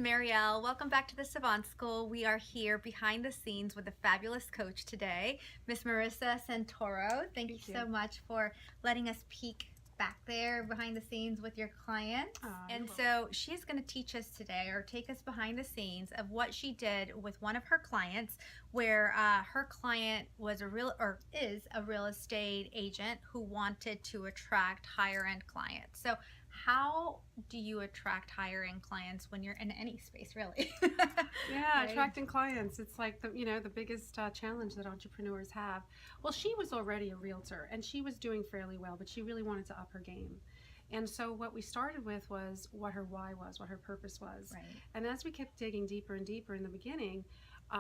Marielle. Welcome back to the Savant School. We are here behind the scenes with a fabulous coach today, Miss Marisa Santoro. Thank you so much for letting us peek back there behind the scenes with your clients. And so she's going to teach us today, or take us behind the scenes of what she did with one of her clients, where her client was is a real estate agent who wanted to attract higher end clients. So how do you attract higher end clients when you're in any space, really? Yeah, Right? attracting clients. It's like the biggest challenge that entrepreneurs have. Well, she was already a realtor and she was doing fairly well, but she really wanted to up her game. And so what we started with was what her why was, what her purpose was. Right. And as we kept digging deeper and deeper in the beginning,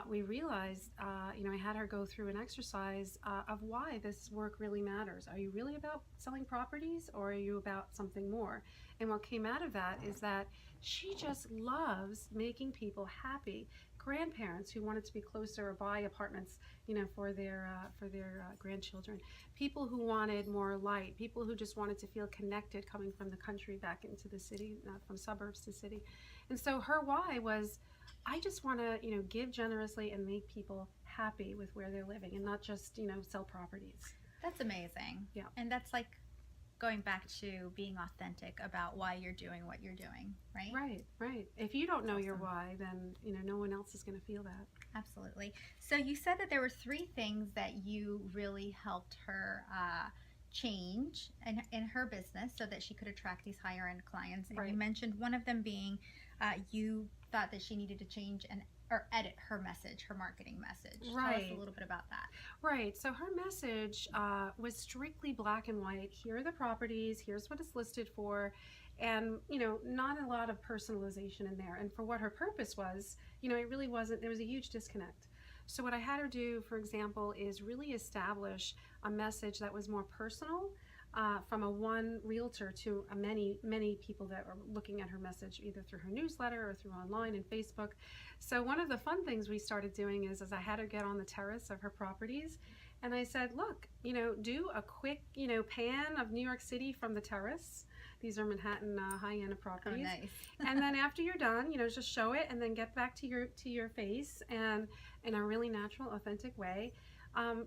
we realized, I had her go through an exercise of why this work really matters. Are you really about selling properties, or are you about something more? And what came out of that is that she just loves making people happy. Grandparents who wanted to be closer or buy apartments, for their grandchildren. People who wanted more light. People who just wanted to feel connected, coming from the country back into the city, from suburbs to city. And so her why was, I just want to, give generously and make people happy with where they're living, and not just, sell properties. That's amazing. Yeah. And that's like going back to being authentic about why you're doing what you're doing, right? Right. If you don't know That's your awesome. why, then, no one else is going to feel that. Absolutely. So you said that there were three things that you really helped her change in her business so that she could attract these higher end clients. And Right. you mentioned one of them being you thought that she needed to change or edit her message, her marketing message. Right. Tell us a little bit about that. Right. So her message was strictly black and white. Here are the properties. Here's what it's listed for. And, not a lot of personalization in there. And for what her purpose was, it really wasn't, there was a huge disconnect. So what I had her do, for example, is really establish a message that was more personal, from a one realtor to a many people that are looking at her message, either through her newsletter or through online and Facebook. So one of the fun things we started doing is I had her get on the terrace of her properties, and I said, look, do a quick, pan of New York City from the terrace. These are Manhattan high-end properties. Oh, nice. And then after you're done, just show it, and then get back to your face, and in a really natural, authentic way.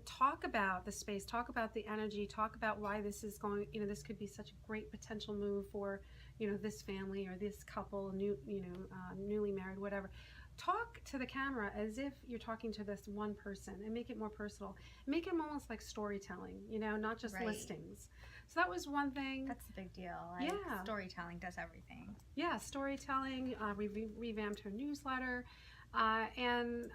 Talk about the space, talk about the energy, talk about why this is going, this could be such a great potential move for, this family or this couple, newly married, whatever. Talk to the camera as if you're talking to this one person, and make it more personal. Make it almost like storytelling, not just Right. listings. So that was one thing. That's a big deal. Yeah. Storytelling does everything. Yeah, storytelling. We revamped her newsletter. And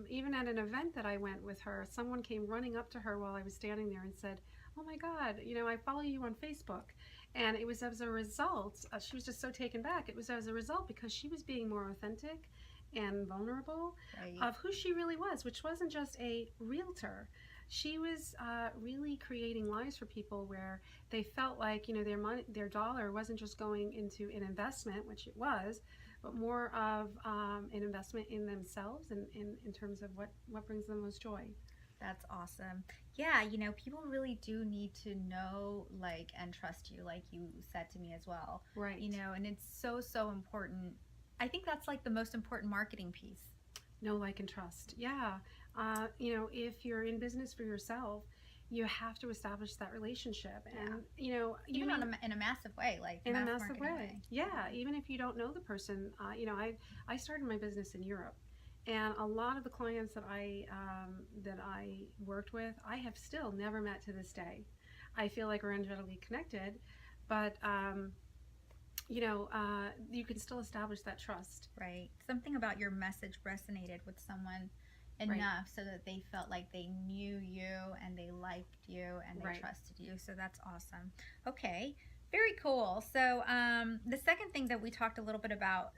even at an event that I went with her, someone came running up to her while I was standing there and said, oh my God, I follow you on Facebook. And it was as a result, she was just so taken back. It was as a result because she was being more authentic and vulnerable Right. of who she really was, which wasn't just a realtor. She was really creating lives for people where they felt like, their money, their dollar wasn't just going into an investment, which it was, but more of an investment in themselves, and in terms of what brings them most joy. That's awesome. Yeah, people really do need to know, like, and trust you, like you said to me as well. Right. And it's so important. I think that's like the most important marketing piece. Know, like, and trust. Yeah. If you're in business for yourself, you have to establish that relationship. And, Even in a massive way, like in a mass massive marketing way. Yeah. Even if you don't know the person, I started my business in Europe. And a lot of the clients that I worked with, I have still never met to this day. I feel like we're energetically connected, but you can still establish that trust. Right. Something about your message resonated with someone enough so that they felt like they knew you and they liked you and they trusted you. So that's awesome. Okay. Very cool. So the second thing that we talked a little bit about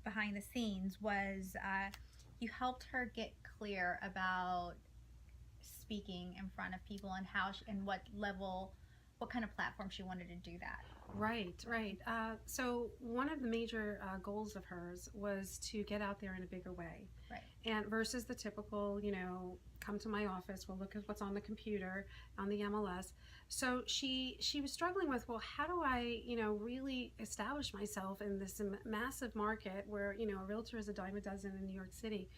behind the scenes was you helped her get clear about speaking in front of people and how and what level, what kind of platform she wanted to do that. Right, right. So one of the major goals of hers was to get out there in a bigger way. Right. And versus the typical, come to my office, we'll look at what's on the computer, on the MLS. So she was struggling with, well, how do I, really establish myself in this massive market where, a realtor is a dime a dozen in New York City.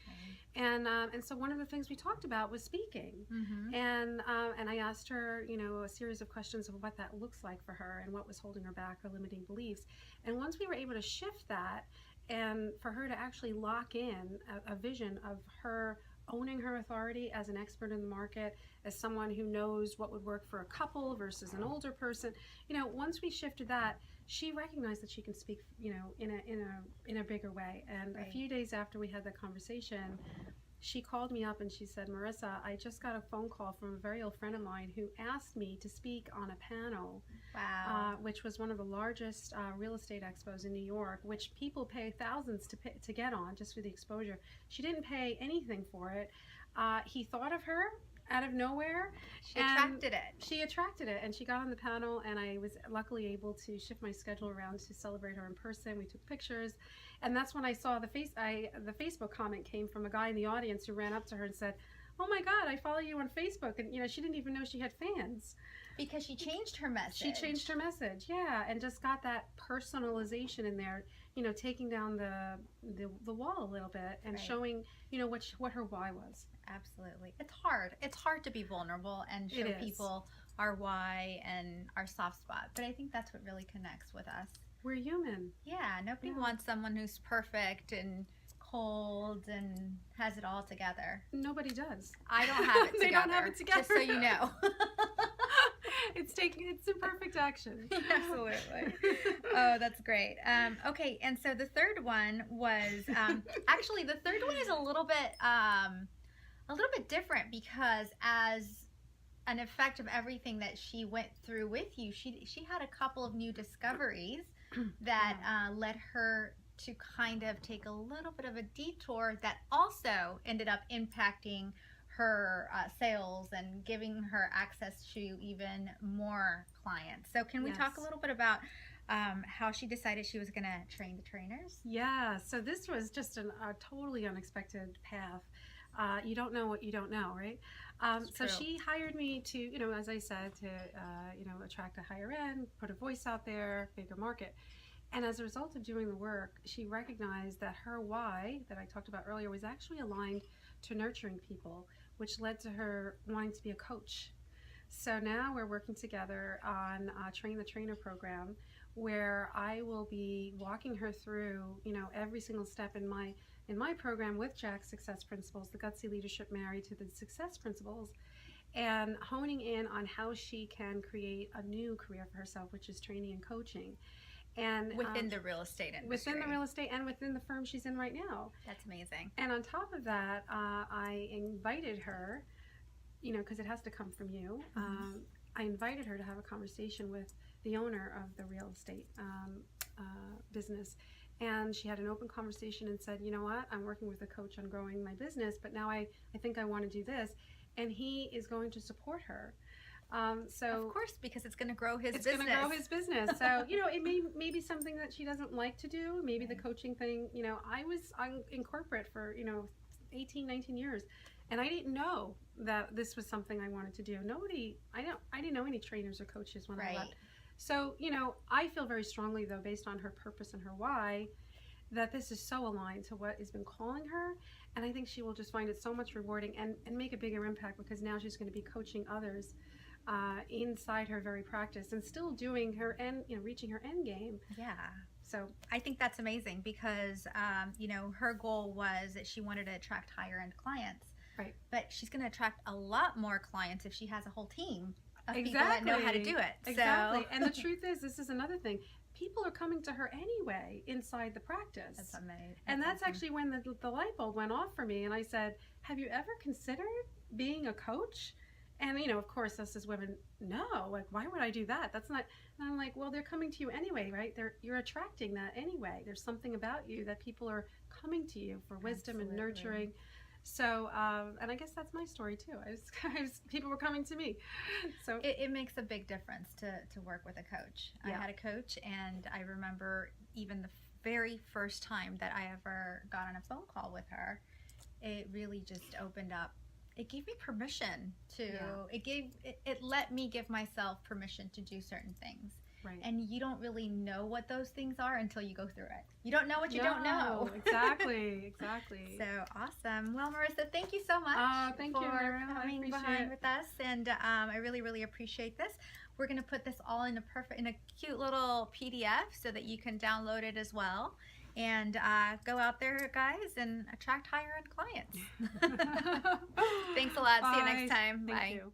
Right. And so one of the things we talked about was speaking. Mm-hmm. And I asked her, a series of questions of what that looks like for her and what was holding her back, her limiting beliefs. And once we were able to shift that, and for her to actually lock in a vision of her owning her authority as an expert in the market, as someone who knows what would work for a couple versus an older person, once we shifted that, she recognized that she can speak, in a bigger way. And Right. a few days after we had that conversation, she called me up and she said, Marisa, I just got a phone call from a very old friend of mine who asked me to speak on a panel, Wow. which was one of the largest real estate expos in New York, which people pay thousands to get on just for the exposure. She didn't pay anything for it. He thought of her out of nowhere. She attracted it. She attracted it, and she got on the panel, and I was luckily able to shift my schedule around to celebrate her in person. We took pictures, and that's when I saw the Facebook comment came from a guy in the audience who ran up to her and said, "Oh my God, I follow you on Facebook," and she didn't even know she had fans. Because she changed her message. She changed her message, yeah, and just got that personalization in there, taking down the wall a little bit and Right. showing, what her why was. Absolutely. It's hard. It's hard to be vulnerable and show It is. people our why and our soft spot. But I think that's what really connects with us. We're human. Yeah, nobody Yeah. wants someone who's perfect and cold and has it all together. Nobody does. I don't have it together. They don't have it together. Just so you know. It's imperfect action. Absolutely. Oh, that's great. Okay, and so the third one was actually the third one is a little bit different because as an effect of everything that she went through with you, she had a couple of new discoveries that led her to kind of take a little bit of a detour that also ended up impacting her sales and giving her access to even more clients. So can we talk a Yes. little bit about how she decided she was going to train the trainers? Yeah, so this was just a totally unexpected path. You don't know what you don't know, right? So true. she hired me to, as I said, to, attract a higher end, put a voice out there, bigger market. And as a result of doing the work, she recognized that her why that I talked about earlier was actually aligned to nurturing people, which led to her wanting to be a coach. So now we're working together on Train the Trainer program, where I will be walking her through, every single step in my program with Jack's success principles, the Gutsy Leadership married to the success principles, and honing in on how she can create a new career for herself, which is training and coaching. And Within the real estate industry. within the real estate and within the firm she's in right now. That's amazing. And on top of that, I invited her, because it has to come from you. I invited her to have a conversation with the owner of the real estate business. And she had an open conversation and said, you know what, I'm working with a coach on growing my business, but now I think I want to do this. And he is going to support her. So Of course, because it's going to grow his it's business. going to grow his business. So, it may be something that she doesn't like to do. Maybe the Right. coaching thing, I was in corporate for, 18, 19 years. And I didn't know that this was something I wanted to do. I didn't know any trainers or coaches when I Right. left. So, I feel very strongly though, based on her purpose and her why, that this is so aligned to what has been calling her. And I think she will just find it so much rewarding and make a bigger impact, because now she's going to be coaching others inside her very practice and still doing her end, reaching her end game. Yeah. So I think that's amazing because, her goal was that she wanted to attract higher end clients. Right. But she's going to attract a lot more clients if she has a whole team of people that know how to do it. Exactly. So. And the truth is, this is another thing. People are coming to her anyway inside the practice. That's amazing. And that's awesome. actually when the light bulb went off for me. And I said, have you ever considered being a coach? And, of course, us as women, no, like, why would I do that? That's not, and I'm like, well, they're coming to you anyway, right? You're attracting that anyway. There's something about you that people are coming to you for wisdom and Absolutely. nurturing. So, and I guess that's my story too. People were coming to me. So it makes a big difference to work with a coach. I Yeah. had a coach, and I remember even the very first time that I ever got on a phone call with her, it really just opened up. It gave me permission to, it let me give myself permission to do certain things. right. And you don't really know what those things are until you go through it. You don't know what you don't know. Exactly. So awesome. Well, Marisa, thank you so much Thank for you, Mara. I coming appreciate behind it. with us, and I really, really appreciate this. We're gonna put this all in a cute little PDF so that you can download it as well, and go out there, guys, and attract higher end clients. Thanks a lot. See you Bye. next time. Thank Bye. you.